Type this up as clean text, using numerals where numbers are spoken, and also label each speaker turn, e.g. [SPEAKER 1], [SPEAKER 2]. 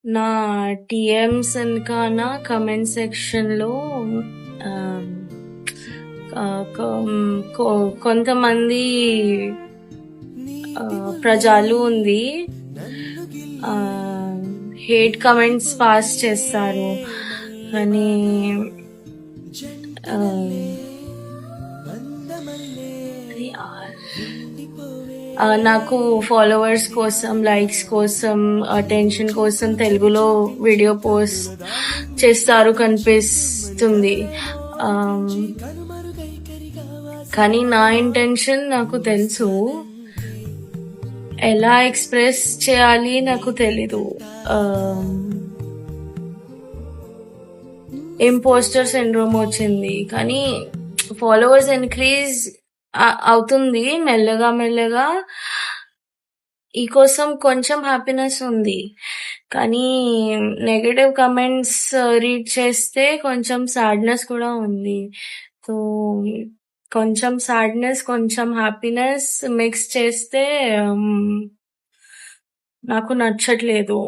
[SPEAKER 1] నా టీఎమ్స్ ఇంకా నా కమెంట్ సెక్షన్లో కొంతమంది ప్రజలు ఉంది హేట్ కమెంట్స్ పాస్ చేస్తారు. కానీ నాకు ఫాలోవర్స్ కోసం, లైక్స్ కోసం, అటెన్షన్ కోసం తెలుగులో వీడియో పోస్ట్ చేస్తారు కనిపిస్తుంది. కానీ నా ఇంటెన్షన్ నాకు తెలుసు, ఎలా ఎక్స్ప్రెస్ చేయాలి నాకు తెలీదు. ఇంపోస్టర్ సిండ్రోమ్ వచ్చింది, కానీ ఫాలోవర్స్ ఇంక్రీజ్ అవుతుంది మెల్లగా మెల్లగా. ఈ కోసం కొంచెం హ్యాపీనెస్ ఉంది, కానీ నెగటివ్ కమెంట్స్ రీడ్ చేస్తే కొంచెం సాడ్నెస్ కూడా ఉంది. సో కొంచెం సాడ్నెస్, కొంచెం హ్యాపీనెస్ మిక్స్ చేస్తే నాకు నచ్చట్లేదు.